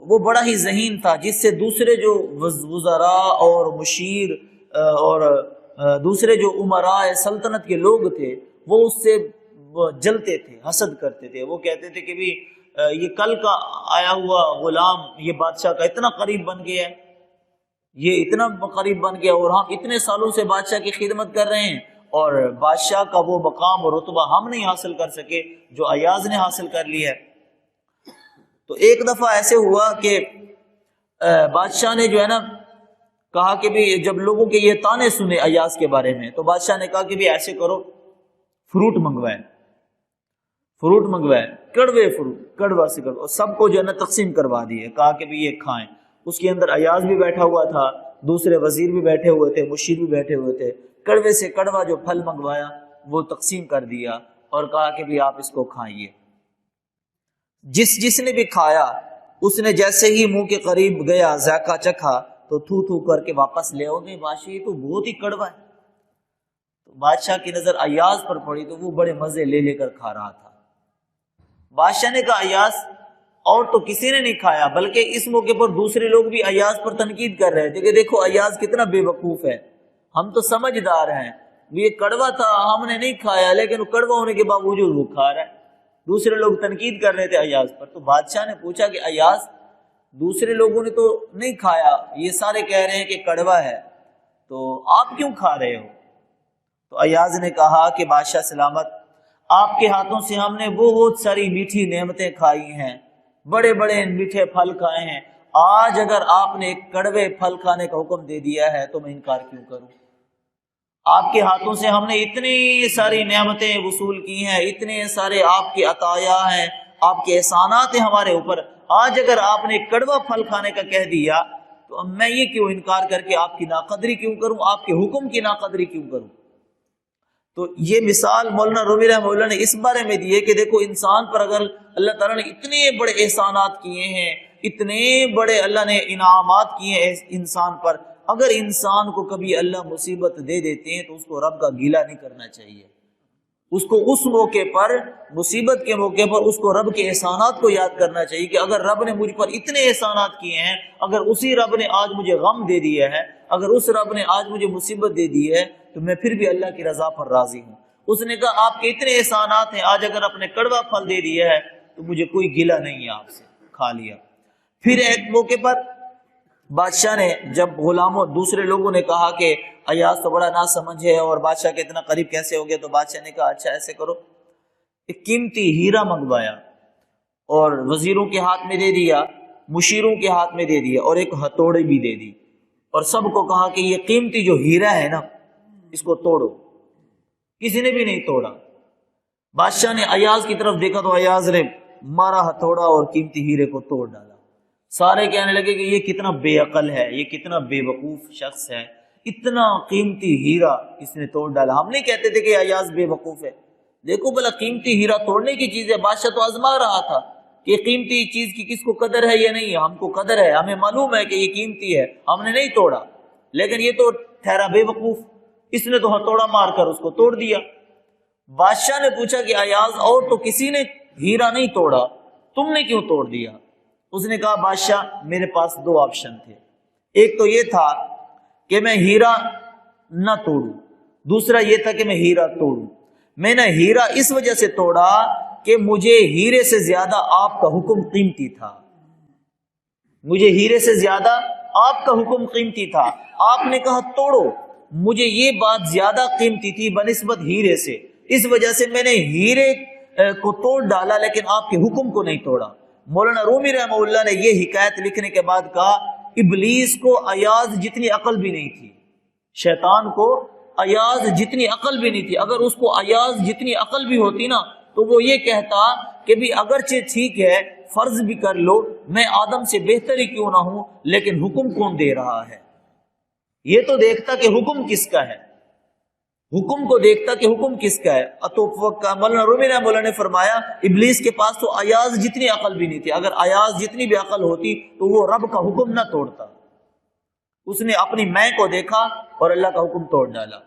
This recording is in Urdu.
وہ بڑا ہی ذہین تھا، جس سے دوسرے جو وزراء اور مشیر اور دوسرے جو امراء سلطنت کے لوگ تھے وہ اس سے جلتے تھے، حسد کرتے تھے۔ وہ کہتے تھے کہ بھی یہ کل کا آیا ہوا غلام یہ بادشاہ کا اتنا قریب بن گیا ہے، یہ اتنا قریب بن گیا، اور ہم اتنے سالوں سے بادشاہ کی خدمت کر رہے ہیں اور بادشاہ کا وہ مقام اور رتبہ ہم نہیں حاصل کر سکے جو ایاز نے حاصل کر لیا ہے۔ تو ایک دفعہ ایسے ہوا کہ بادشاہ نے جو ہے نا کہا کہ بھی جب لوگوں کے یہ تانے سنے ایاز کے بارے میں، تو بادشاہ نے کہا کہ بھی ایسے کرو، فروٹ منگوائے، کڑوے فروٹ، کڑوا سے کڑوا، اور سب کو جو ہے نا تقسیم کروا دیے، کہا کہ بھی یہ کھائیں۔ اس کے اندر ایاز بھی بیٹھا ہوا تھا، دوسرے وزیر بھی بیٹھے ہوئے تھے، مشیر بھی بیٹھے ہوئے تھے۔ کڑوے سے کڑوا جو پھل منگوایا وہ تقسیم کر دیا اور کہا کہ بھی آپ اس کو کھائیے۔ جس نے بھی کھایا اس نے جیسے ہی منہ کے قریب گیا، ذائقہ چکھا تو تھو تھو کر کے واپس لے آؤ گے، بادشاہ یہ تو بہت ہی کڑوا ہے۔ تو بادشاہ کی نظر ایاز پر پڑی تو وہ بڑے مزے لے لے کر کھا رہا تھا۔ بادشاہ نے کہا ایاز اور تو کسی نے نہیں کھایا، بلکہ اس موقع پر دوسرے لوگ بھی ایاز پر تنقید کر رہے تھے کہ دیکھو ایاز کتنا بے وقوف ہے، ہم تو سمجھدار ہیں، یہ کڑوا تھا ہم نے نہیں کھایا، لیکن کڑوا ہونے کے باوجود وہ کھا رہا ہے۔ دوسرے لوگ تنقید کر رہے تھے ایاز پر۔ تو بادشاہ نے پوچھا کہ ایاز دوسرے لوگوں نے تو نہیں کھایا، یہ سارے کہہ رہے ہیں کہ کڑوا ہے، تو آپ کیوں کھا رہے ہو؟ تو ایاز نے کہا کہ بادشاہ سلامت، آپ کے ہاتھوں سے ہم نے بہت ساری میٹھی نعمتیں کھائی ہیں، بڑے بڑے میٹھے پھل کھائے ہیں، آج اگر آپ نے ایک کڑوے پھل کھانے کا حکم دے دیا ہے تو میں انکار کیوں کروں؟ آپ کے ہاتھوں سے ہم نے اتنی ساری نعمتیں وصول کی ہیں، اتنے سارے آپ کے عطایا ہیں، آپ کے احسانات ہیں ہمارے اوپر، آج اگر آپ نے ایک کڑوا پھل کھانے کا کہہ دیا تو اب میں یہ کیوں انکار کر کے آپ کی ناقدری کیوں کروں، آپ کے حکم کی ناقدری کیوں کروں؟ تو یہ مثال مولانا رومی رحمہ اللہ نے اس بارے میں دی ہے کہ دیکھو انسان پر اگر اللہ تعالیٰ نے اتنے بڑے احسانات کیے ہیں، اتنے بڑے اللہ نے انعامات کیے ہیں انسان پر، اگر انسان کو کبھی اللہ مصیبت دے دیتے ہیں تو اس کو رب کا گیلہ نہیں کرنا چاہیے، اس کو اس موقع پر، مصیبت کے موقع پر اس کو رب کے احسانات کو یاد کرنا چاہیے کہ اگر رب نے مجھ پر اتنے احسانات کیے ہیں، اگر اسی رب نے آج مجھے غم دے دیا ہے، اگر اس رب نے آج مجھے مصیبت دے دی ہے تو میں پھر بھی اللہ کی رضا پر راضی ہوں۔ اس نے کہا آپ کے اتنے احسانات ہیں، آج اگر آپ نے کڑوا پھل دے دیا ہے تو مجھے کوئی گلہ نہیں ہے آپ سے، کھا لیا۔ پھر ایک موقع پر بادشاہ نے جب غلاموں دوسرے لوگوں نے کہا کہ ایاز تو بڑا ناسمجھ ہے اور بادشاہ کے اتنا قریب کیسے ہو گیا، تو بادشاہ نے کہا اچھا ایسے کرو، ایک قیمتی ہیرا منگوایا اور وزیروں کے ہاتھ میں دے دیا، مشیروں کے ہاتھ میں دے دیا، اور ایک ہتھوڑی بھی دے دی، اور سب کو کہا کہ یہ قیمتی جو ہیرا ہے نا اس کو توڑو۔ کسی نے بھی نہیں توڑا۔ بادشاہ نے ایاز کی طرف دیکھا تو ایاز نے مارا ہتھوڑا اور قیمتی ہیرے کو توڑ ڈالا۔ سارے کہنے لگے کہ یہ کتنا بے عقل ہے، یہ کتنا بے وقوف شخص ہے، اتنا قیمتی ہیرا اس نے توڑ ڈالا۔ ہم نہیں کہتے تھے کہ ایاز بے وقوف ہے، دیکھو بھلا قیمتی ہیرا توڑنے کی چیز ہے، بادشاہ تو آزما رہا تھا کہ قیمتی چیز کی کس کو قدر ہے یا نہیں ہے، ہم کو قدر ہے، ہمیں معلوم ہے کہ یہ قیمتی ہے، ہم نے نہیں توڑا، لیکن یہ تو ٹھہرا بے وقوف، اس نے تو ہتھوڑا مار کر اس کو توڑ دیا۔ بادشاہ نے پوچھا کہ ایاز اور تو کسی نے ہیرا نہیں توڑا، تم نے کیوں توڑ دیا؟ اس نے کہا بادشاہ میرے پاس دو آپشن تھے، ایک تو یہ تھا کہ میں ہیرا نہ توڑوں، دوسرا یہ تھا کہ میں ہیرا توڑوں۔ میں نے ہیرا اس وجہ سے توڑا کہ مجھے ہیرے سے زیادہ آپ کا حکم قیمتی تھا، مجھے ہیرے سے زیادہ آپ کا حکم قیمتی تھا، آپ نے کہا توڑو، مجھے یہ بات زیادہ قیمتی تھی بنسبت ہیرے سے، اس وجہ سے میں نے ہیرے کو توڑ ڈالا لیکن آپ کے حکم کو نہیں توڑا۔ مولانا رومی رحمہ اللہ نے یہ حکایت لکھنے کے بعد کہا ابلیس کو ایاز جتنی عقل بھی نہیں تھی، شیطان کو ایاز جتنی عقل بھی نہیں تھی، اگر اس کو ایاز جتنی عقل بھی ہوتی نا تو وہ یہ کہتا کہ بھی اگرچہ ٹھیک ہے فرض بھی کر لو میں آدم سے بہتر ہی کیوں نہ ہوں، لیکن حکم کون دے رہا ہے، یہ تو دیکھتا کہ حکم کس کا ہے، حکم کو دیکھتا کہ حکم کس کا ہے۔ تو مولانا رومی رحمہ اللہ نے فرمایا ابلیس کے پاس تو ایاز جتنی عقل بھی نہیں تھی، اگر ایاز جتنی بھی عقل ہوتی تو وہ رب کا حکم نہ توڑتا، اس نے اپنی میں کو دیکھا اور اللہ کا حکم توڑ ڈالا۔